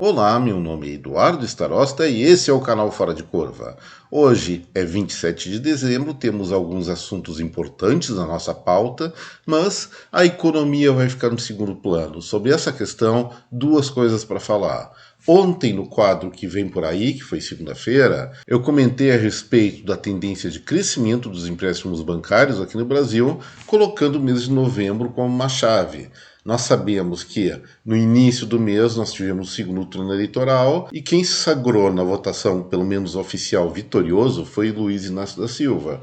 Olá, meu nome é Eduardo Starosta e esse é o canal Fora de Curva. Hoje é 27 de dezembro, temos alguns assuntos importantes na nossa pauta, mas a economia vai ficar no segundo plano. Sobre essa questão, duas coisas para falar. Ontem, no quadro que vem por aí, que foi segunda-feira, eu comentei a respeito da tendência de crescimento dos empréstimos bancários aqui no Brasil, colocando o mês de novembro como uma chave. Nós sabemos que no início do mês nós tivemos o segundo turno eleitoral e quem se sagrou na votação, pelo menos oficial, vitorioso foi Luiz Inácio da Silva.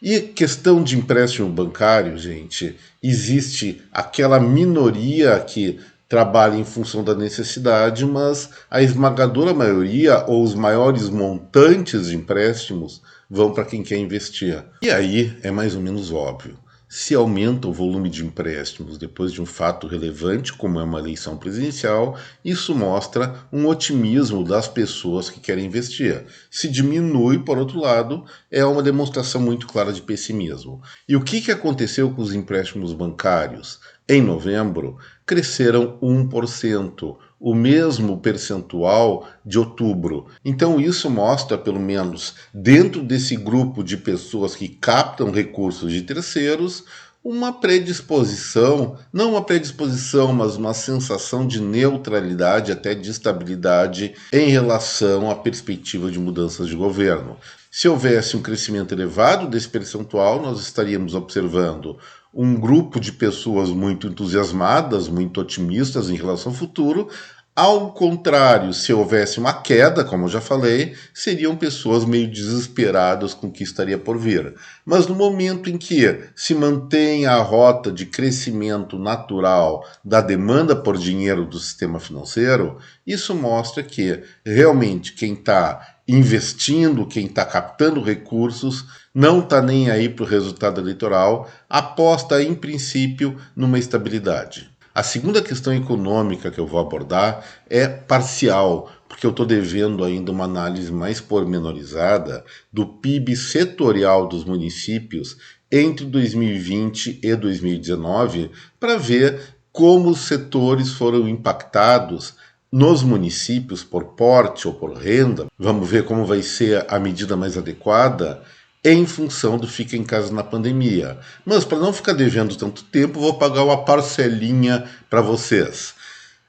E questão de empréstimo bancário, gente, existe aquela minoria que trabalha em função da necessidade, mas a esmagadora maioria ou os maiores montantes de empréstimos vão para quem quer investir. E aí é mais ou menos óbvio. Se aumenta o volume de empréstimos depois de um fato relevante, como é uma eleição presidencial, isso mostra um otimismo das pessoas que querem investir. Se diminui, por outro lado, é uma demonstração muito clara de pessimismo. E o que aconteceu com os empréstimos bancários? Em novembro, cresceram 1%, o mesmo percentual de outubro. Então, isso mostra, pelo menos dentro desse grupo de pessoas que captam recursos de terceiros, uma predisposição, não uma predisposição, mas uma sensação de neutralidade, até de estabilidade em relação à perspectiva de mudanças de governo. Se houvesse um crescimento elevado desse percentual, nós estaríamos observando um grupo de pessoas muito entusiasmadas, muito otimistas em relação ao futuro. Ao contrário, se houvesse uma queda, como eu já falei, seriam pessoas meio desesperadas com o que estaria por vir. Mas no momento em que se mantém a rota de crescimento natural da demanda por dinheiro do sistema financeiro, isso mostra que realmente quem está investindo, quem está captando recursos, não está nem aí para o resultado eleitoral, aposta em princípio numa estabilidade. A segunda questão econômica que eu vou abordar é parcial, porque eu estou devendo ainda uma análise mais pormenorizada do PIB setorial dos municípios entre 2020 e 2019 para ver como os setores foram impactados nos municípios por porte ou por renda. Vamos ver como vai ser a medida mais adequada em função do fica em casa na pandemia. Mas para não ficar devendo tanto tempo, vou pagar uma parcelinha para vocês.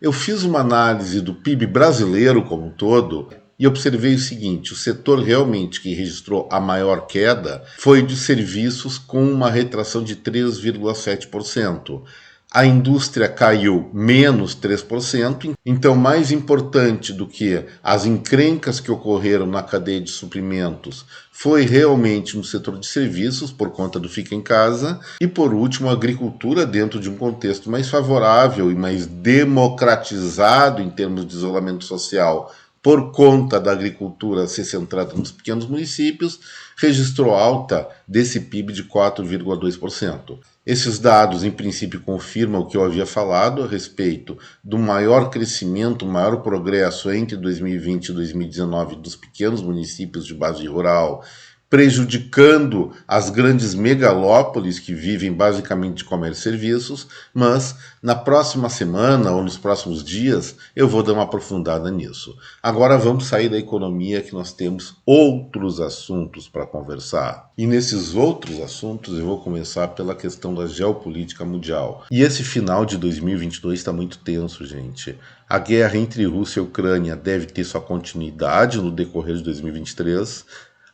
Eu fiz uma análise do PIB brasileiro como um todo e observei o seguinte: o setor realmente que registrou a maior queda foi de serviços com uma retração de 3,7%. A indústria caiu menos 3%, então mais importante do que as encrencas que ocorreram na cadeia de suprimentos foi realmente no setor de serviços, por conta do fica em casa, e por último a agricultura dentro de um contexto mais favorável e mais democratizado em termos de isolamento social, por conta da agricultura ser centrada nos pequenos municípios, registrou alta desse PIB de 4,2%. Esses dados, em princípio, confirmam o que eu havia falado a respeito do maior crescimento, maior progresso entre 2020 e 2019 dos pequenos municípios de base rural, prejudicando as grandes megalópolis que vivem basicamente de comércio e serviços, mas na próxima semana ou nos próximos dias eu vou dar uma aprofundada nisso. Agora vamos sair da economia, que nós temos outros assuntos para conversar. E nesses outros assuntos eu vou começar pela questão da geopolítica mundial. E esse final de 2022 está muito tenso, gente. A guerra entre Rússia e Ucrânia deve ter sua continuidade no decorrer de 2023.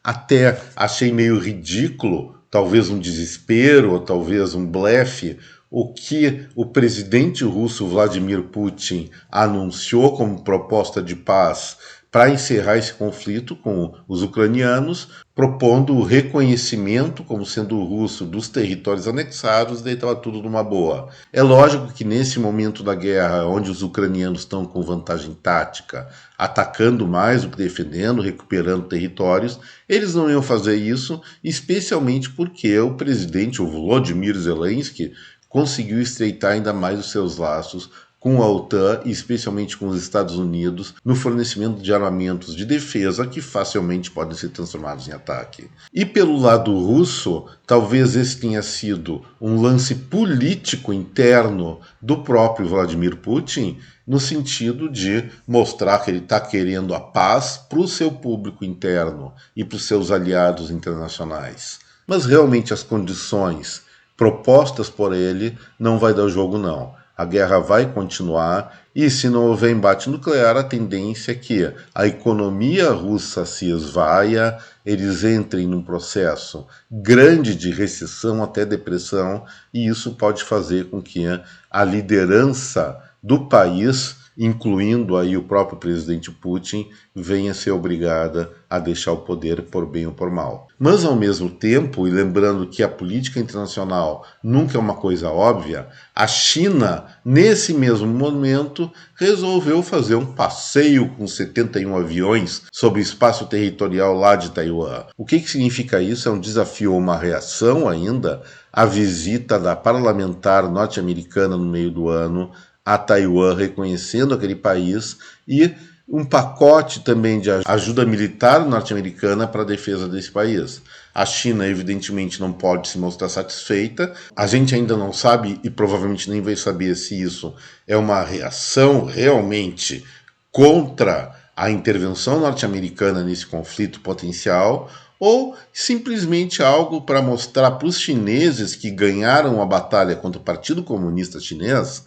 Até achei meio ridículo, talvez um desespero, ou talvez um blefe, o que o presidente russo Vladimir Putin anunciou como proposta de paz para encerrar esse conflito com os ucranianos, propondo o reconhecimento como sendo russo dos territórios anexados, daí estava tudo numa boa. É lógico que nesse momento da guerra, onde os ucranianos estão com vantagem tática, atacando mais do que defendendo, recuperando territórios, eles não iam fazer isso, especialmente porque o presidente, o Volodymyr Zelensky, conseguiu estreitar ainda mais os seus laços com a OTAN e especialmente com os Estados Unidos no fornecimento de armamentos de defesa que facilmente podem ser transformados em ataque. E pelo lado russo, talvez esse tenha sido um lance político interno do próprio Vladimir Putin, no sentido de mostrar que ele está querendo a paz para o seu público interno e para os seus aliados internacionais. Mas realmente as condições propostas por ele não vai dar jogo não. A guerra vai continuar e se não houver embate nuclear, a tendência é que a economia russa se esvaia, eles entrem num processo grande de recessão até depressão, e isso pode fazer com que a liderança do país, incluindo aí o próprio presidente Putin, venha ser obrigada a deixar o poder por bem ou por mal. Mas ao mesmo tempo, e lembrando que a política internacional nunca é uma coisa óbvia, a China, nesse mesmo momento, resolveu fazer um passeio com 71 aviões sobre o espaço territorial lá de Taiwan. O que significa isso? É um desafio ou uma reação ainda à visita da parlamentar norte-americana no meio do ano a Taiwan, reconhecendo aquele país, e um pacote também de ajuda militar norte-americana para a defesa desse país. A China, evidentemente, não pode se mostrar satisfeita. A gente ainda não sabe, e provavelmente nem vai saber, se isso é uma reação realmente contra a intervenção norte-americana nesse conflito potencial, ou simplesmente algo para mostrar para os chineses que ganharam a batalha contra o Partido Comunista Chinês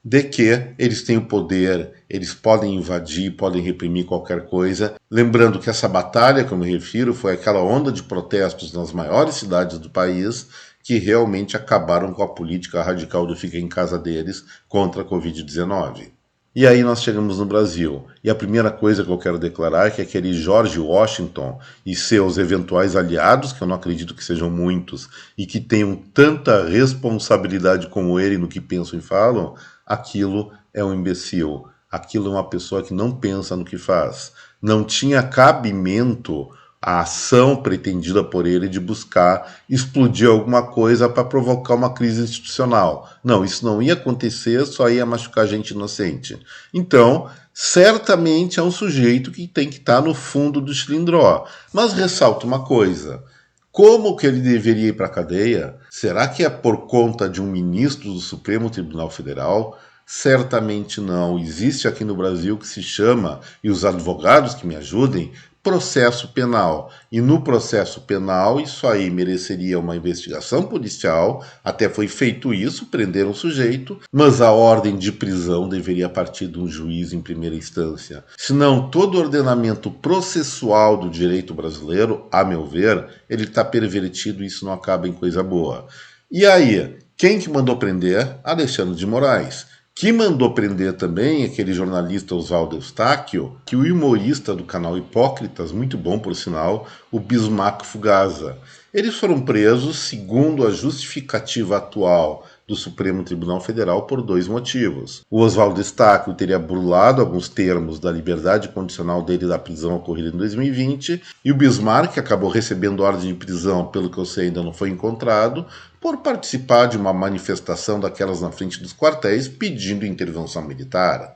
de que eles têm o poder, eles podem invadir, podem reprimir qualquer coisa. Lembrando que essa batalha, que eu me refiro, foi aquela onda de protestos nas maiores cidades do país que realmente acabaram com a política radical do fica em casa deles contra a Covid-19. E aí nós chegamos no Brasil. E a primeira coisa que eu quero declarar é que aquele George Washington e seus eventuais aliados, que eu não acredito que sejam muitos, e que tenham tanta responsabilidade como ele no que pensam e falam, aquilo é um imbecil. Aquilo é uma pessoa que não pensa no que faz. Não tinha cabimento a ação pretendida por ele de buscar explodir alguma coisa para provocar uma crise institucional. Não, isso não ia acontecer, só ia machucar gente inocente. Então, certamente é um sujeito que tem que estar no fundo do cilindró. Mas ressalto uma coisa: como que ele deveria ir para a cadeia? Será que é por conta de um ministro do Supremo Tribunal Federal? Certamente não. Existe aqui no Brasil que se chama, e os advogados que me ajudem, processo penal. E no processo penal, isso aí mereceria uma investigação policial, até foi feito isso, prenderam o sujeito, mas a ordem de prisão deveria partir de um juiz em primeira instância. Senão, todo o ordenamento processual do direito brasileiro, a meu ver, ele está pervertido e isso não acaba em coisa boa. E aí, quem que mandou prender? Alexandre de Moraes. Que mandou prender também aquele jornalista Oswaldo Eustáquio, que o humorista do canal Hipócritas, muito bom por sinal, o Bismarck Fugaza. Eles foram presos, segundo a justificativa atual do Supremo Tribunal Federal, por dois motivos. O Oswaldo Eustáquio teria burlado alguns termos da liberdade condicional dele da prisão ocorrida em 2020, e o Bismarck acabou recebendo ordem de prisão, pelo que eu sei ainda não foi encontrado, por participar de uma manifestação daquelas na frente dos quartéis pedindo intervenção militar.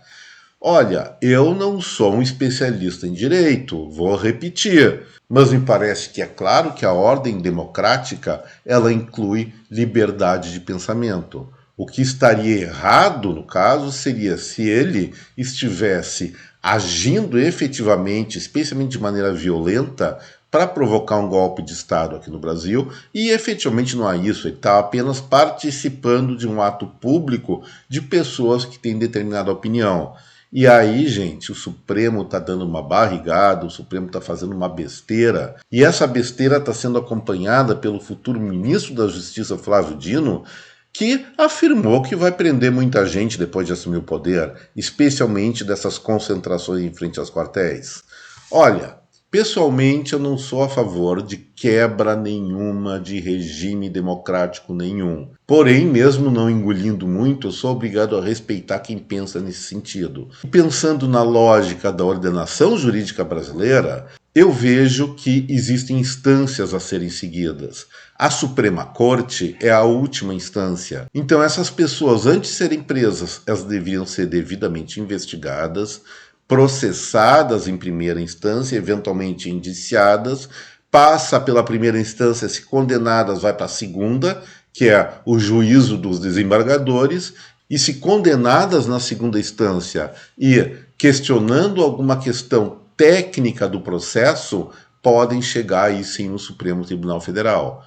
Olha, eu não sou um especialista em direito, vou repetir, mas me parece que é claro que a ordem democrática ela inclui liberdade de pensamento. O que estaria errado, no caso, seria se ele estivesse agindo efetivamente, especialmente de maneira violenta, para provocar um golpe de Estado aqui no Brasil, e efetivamente não é isso, ele está apenas participando de um ato público de pessoas que têm determinada opinião. E aí, gente, o Supremo está dando uma barrigada, o Supremo está fazendo uma besteira, e essa besteira está sendo acompanhada pelo futuro ministro da Justiça, Flávio Dino, que afirmou que vai prender muita gente depois de assumir o poder, especialmente dessas concentrações em frente aos quartéis. Olha, pessoalmente, eu não sou a favor de quebra nenhuma de regime democrático nenhum. Porém, mesmo não engolindo muito, eu sou obrigado a respeitar quem pensa nesse sentido. Pensando na lógica da ordenação jurídica brasileira, Eu vejo que existem instâncias a serem seguidas. A Suprema Corte é a última instância. Então, essas pessoas, antes de serem presas, elas deveriam ser devidamente investigadas, processadas em primeira instância, eventualmente indiciadas, passa pela primeira instância, se condenadas, vai para a segunda, que é o juízo dos desembargadores, e se condenadas na segunda instância e questionando alguma questão técnica do processo, podem chegar aí sim no Supremo Tribunal Federal.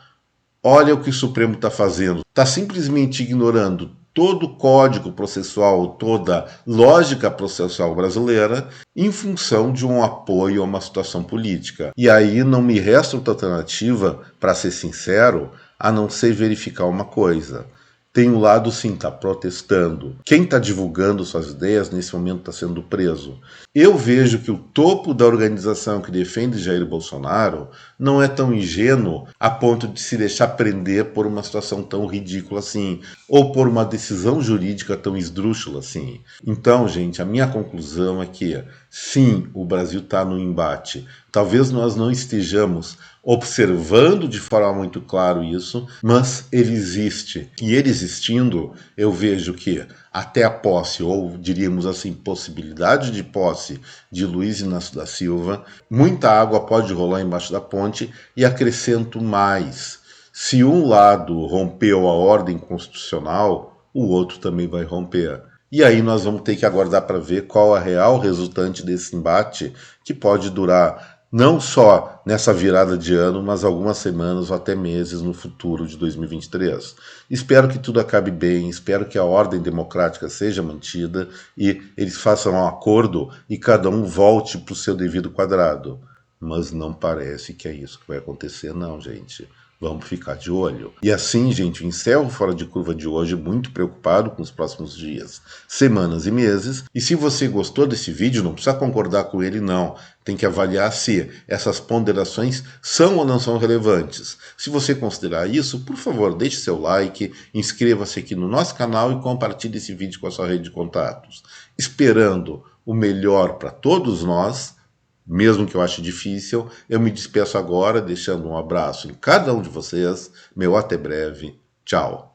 Olha o que o Supremo está fazendo. Está simplesmente ignorando todo o código processual, toda lógica processual brasileira, em função de um apoio a uma situação política. E aí não me resta outra alternativa, para ser sincero, a não ser verificar uma coisa. Tem um lado sim, está protestando. Quem está divulgando suas ideias nesse momento está sendo preso. Eu vejo que o topo da organização que defende Jair Bolsonaro não é tão ingênuo a ponto de se deixar prender por uma situação tão ridícula assim, ou por uma decisão jurídica tão esdrúxula assim. Então, gente, a minha conclusão é que sim, o Brasil está no embate. Talvez nós não estejamos observando de forma muito clara isso, mas ele existe. E ele existindo, eu vejo que até a posse, ou diríamos assim, possibilidade de posse de Luiz Inácio da Silva, muita água pode rolar embaixo da ponte, e acrescento mais. Se um lado rompeu a ordem constitucional, o outro também vai romper. E aí nós vamos ter que aguardar para ver qual a real resultante desse embate, que pode durar não só nessa virada de ano, mas algumas semanas ou até meses no futuro de 2023. Espero que tudo acabe bem, espero que a ordem democrática seja mantida e eles façam um acordo e cada um volte para o seu devido quadrado. Mas não parece que é isso que vai acontecer, não, gente. Vamos ficar de olho. E assim, gente, eu encerro o Fora de Curva de hoje muito preocupado com os próximos dias, semanas e meses. E se você gostou desse vídeo, não precisa concordar com ele, não. Tem que avaliar se essas ponderações são ou não são relevantes. Se você considerar isso, por favor, deixe seu like, inscreva-se aqui no nosso canal e compartilhe esse vídeo com a sua rede de contatos. Esperando o melhor para todos nós, mesmo que eu ache difícil, eu me despeço agora, deixando um abraço em cada um de vocês. Meu até breve. Tchau.